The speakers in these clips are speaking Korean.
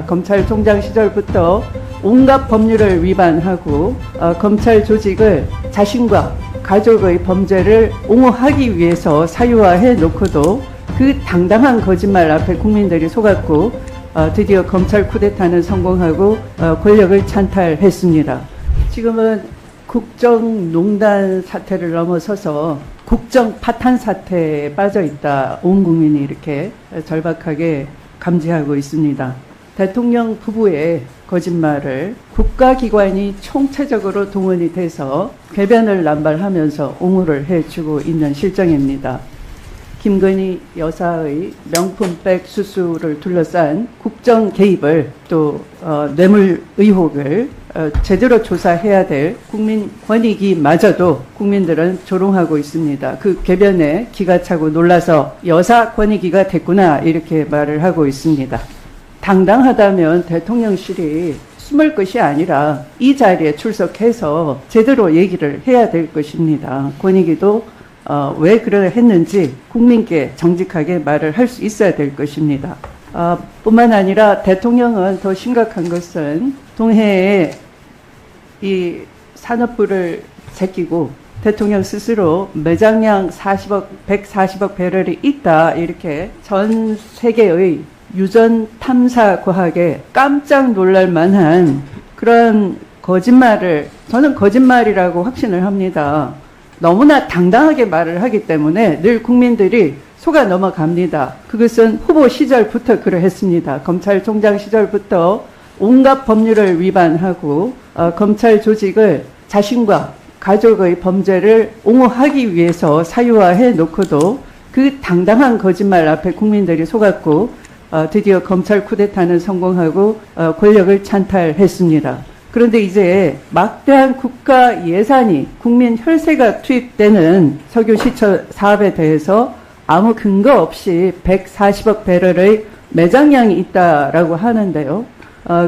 검찰총장 시절부터 온갖 법률을 위반하고 검찰 조직을 자신과 가족의 범죄를 옹호하기 위해서 사유화해 놓고도 그 당당한 거짓말 앞에 국민들이 속았고 드디어 검찰 쿠데타는 성공하고 권력을 찬탈했습니다. 지금은 국정농단 사태를 넘어서서 국정 파탄 사태에 빠져 있다. 온 국민이 이렇게 절박하게 감지하고 있습니다. 대통령 부부의 거짓말을 국가기관이 총체적으로 동원이 돼서 궤변을 남발하면서 옹호를 해주고 있는 실정입니다. 김건희 여사의 명품백 수수를 둘러싼 국정 개입을 또 뇌물 의혹을 제대로 조사해야 될 국민권익위마저도 국민들은 조롱하고 있습니다. 그 궤변에 기가 차고 놀라서 여사 권익위가 됐구나 이렇게 말을 하고 있습니다. 당당하다면 대통령실이 숨을 것이 아니라 이 자리에 출석해서 제대로 얘기를 해야 될 것입니다. 권익위도 왜 그래 했는지 국민께 정직하게 말을 할 수 있어야 될 것입니다. 뿐만 아니라 대통령은 더 심각한 것은 동해에 이 산업부를 제끼고 대통령 스스로 매장량 140억 배럴이 있다 이렇게 전 세계의 유전 탐사 과학에 깜짝 놀랄 만한 그런 거짓말을 저는 거짓말이라고 확신을 합니다. 너무나 당당하게 말을 하기 때문에 늘 국민들이 속아 넘어갑니다. 그것은 후보 시절부터 그러했습니다. 검찰총장 시절부터 온갖 법률을 위반하고 검찰 조직을 자신과 가족의 범죄를 옹호하기 위해서 사유화해 놓고도 그 당당한 거짓말 앞에 국민들이 속았고 드디어 검찰 쿠데타는 성공하고 권력을 찬탈했습니다. 그런데 이제 막대한 국가 예산이 국민 혈세가 투입되는 석유시처 사업에 대해서 아무 근거 없이 140억 배럴의 매장량이 있다라고 하는데요.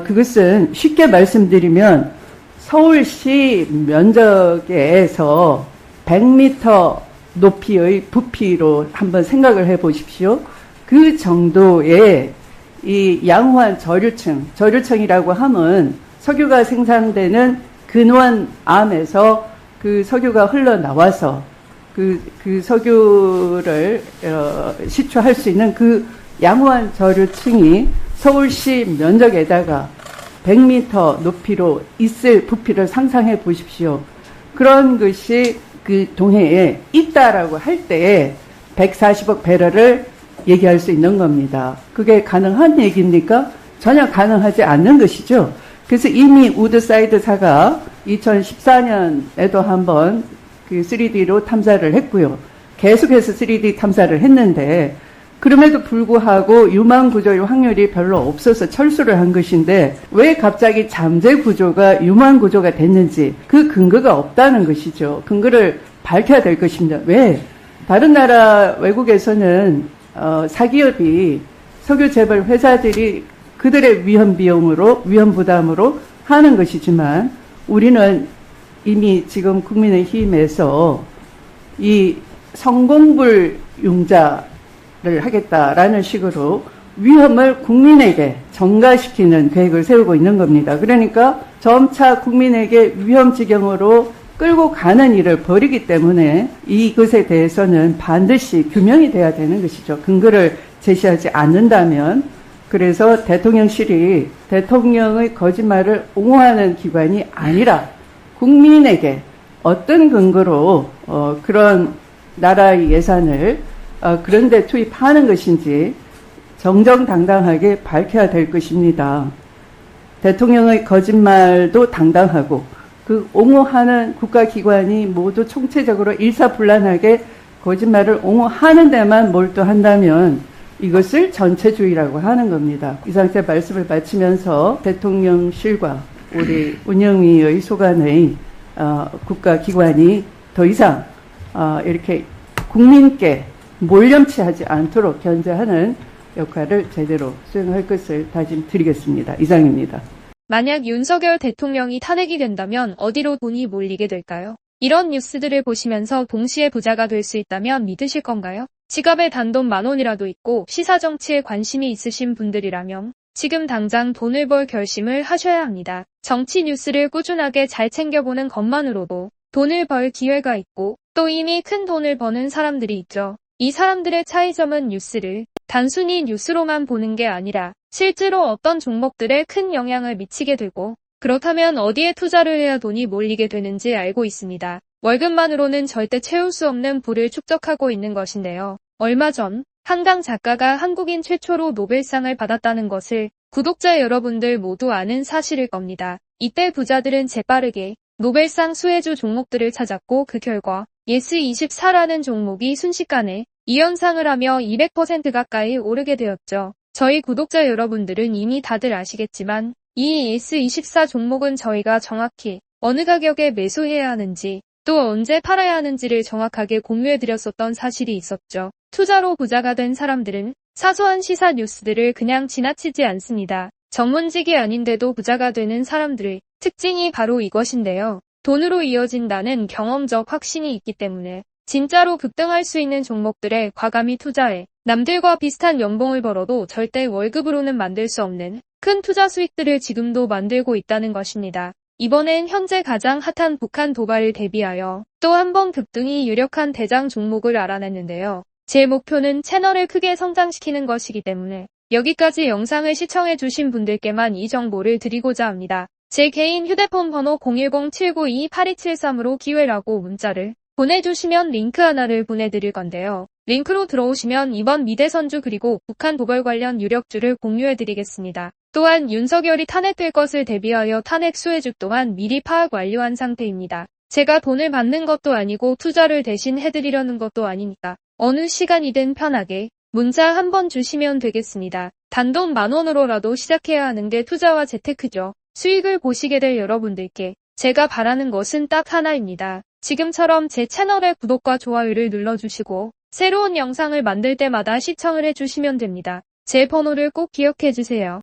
그것은 쉽게 말씀드리면 서울시 면적에서 100m 높이의 부피로 한번 생각을 해 보십시오. 그 정도의 이 양호한 저류층이라고 하면 석유가 생산되는 근원암에서 그 석유가 흘러나와서 그 석유를 시추할 수 있는 그 양호한 저류층이 서울시 면적에다가 100m 높이로 있을 부피를 상상해 보십시오. 그런 것이 그 동해에 있다라고 할 때 140억 배럴을 얘기할 수 있는 겁니다. 그게 가능한 얘기입니까? 전혀 가능하지 않는 것이죠. 그래서 이미 우드사이드사가 2014년에도 한번 그 3D로 탐사를 했고요. 계속해서 3D 탐사를 했는데 그럼에도 불구하고 유망 구조의 확률이 별로 없어서 철수를 한 것인데 왜 갑자기 잠재 구조가 유망 구조가 됐는지 그 근거가 없다는 것이죠. 근거를 밝혀야 될 것입니다. 왜? 다른 나라 외국에서는 사기업이 석유 재벌 회사들이 그들의 위험 비용으로 위험 부담으로 하는 것이지만 우리는 이미 지금 국민의힘에서 이 성공불 융자를 하겠다라는 식으로 위험을 국민에게 전가시키는 계획을 세우고 있는 겁니다. 그러니까 점차 국민에게 위험 지경으로 끌고 가는 일을 벌이기 때문에 이것에 대해서는 반드시 규명이 돼야 되는 것이죠. 근거를 제시하지 않는다면 그래서 대통령실이 대통령의 거짓말을 옹호하는 기관이 아니라 국민에게 어떤 근거로 그런 나라의 예산을 그런 데 투입하는 것인지 정정당당하게 밝혀야 될 것입니다. 대통령의 거짓말도 당당하고 그 옹호하는 국가기관이 모두 총체적으로 일사불란하게 거짓말을 옹호하는 데만 몰두한다면 이것을 전체주의라고 하는 겁니다. 이 상태 말씀을 마치면서 대통령실과 우리 운영위의 소관의 국가기관이 더 이상 이렇게 국민께 몰염치하지 않도록 견제하는 역할을 제대로 수행할 것을 다짐드리겠습니다. 이상입니다. 만약 윤석열 대통령이 탄핵이 된다면 어디로 돈이 몰리게 될까요? 이런 뉴스들을 보시면서 동시에 부자가 될 수 있다면 믿으실 건가요? 지갑에 단돈 10,000원이라도 있고 시사정치에 관심이 있으신 분들이라면 지금 당장 돈을 벌 결심을 하셔야 합니다. 정치 뉴스를 꾸준하게 잘 챙겨보는 것만으로도 돈을 벌 기회가 있고 또 이미 큰 돈을 버는 사람들이 있죠. 이 사람들의 차이점은 뉴스를 단순히 뉴스로만 보는 게 아니라 실제로 어떤 종목들에 큰 영향을 미치게 되고 그렇다면 어디에 투자를 해야 돈이 몰리게 되는지 알고 있습니다. 월급만으로는 절대 채울 수 없는 부를 축적하고 있는 것인데요. 얼마 전 한강 작가가 한국인 최초로 노벨상을 받았다는 것을 구독자 여러분들 모두 아는 사실일 겁니다. 이때 부자들은 재빠르게 노벨상 수혜주 종목들을 찾았고 그 결과 예스24라는 종목이 순식간에 2연상을 하며 200% 가까이 오르게 되었죠. 저희 구독자 여러분들은 이미 다들 아시겠지만 이 예스24 종목은 저희가 정확히 어느 가격에 매수해야 하는지 또 언제 팔아야 하는지를 정확하게 공유해드렸었던 사실이 있었죠. 투자로 부자가 된 사람들은 사소한 시사 뉴스들을 그냥 지나치지 않습니다. 전문직이 아닌데도 부자가 되는 사람들의 특징이 바로 이것인데요. 돈으로 이어진다는 경험적 확신이 있기 때문에 진짜로 급등할 수 있는 종목들에 과감히 투자해 남들과 비슷한 연봉을 벌어도 절대 월급으로는 만들 수 없는 큰 투자 수익들을 지금도 만들고 있다는 것입니다. 이번엔 현재 가장 핫한 북한 도발을 대비하여 또 한 번 급등이 유력한 대장 종목을 알아냈는데요. 제 목표는 채널을 크게 성장시키는 것이기 때문에 여기까지 영상을 시청해주신 분들께만 이 정보를 드리고자 합니다. 제 개인 휴대폰 번호 010-792-8273으로 기회라고 문자를 보내주시면 링크 하나를 보내드릴 건데요. 링크로 들어오시면 이번 미대선주 그리고 북한 도발 관련 유력주를 공유해드리겠습니다. 또한 윤석열이 탄핵될 것을 대비하여 탄핵 수혜주 또한 미리 파악 완료한 상태입니다. 제가 돈을 받는 것도 아니고 투자를 대신 해드리려는 것도 아니니까 어느 시간이든 편하게 문자 한번 주시면 되겠습니다. 단돈 10,000원으로라도 시작해야 하는 게 투자와 재테크죠. 수익을 보시게 될 여러분들께 제가 바라는 것은 딱 하나입니다. 지금처럼 제 채널의 구독과 좋아요를 눌러주시고 새로운 영상을 만들 때마다 시청을 해주시면 됩니다. 제 번호를 꼭 기억해주세요.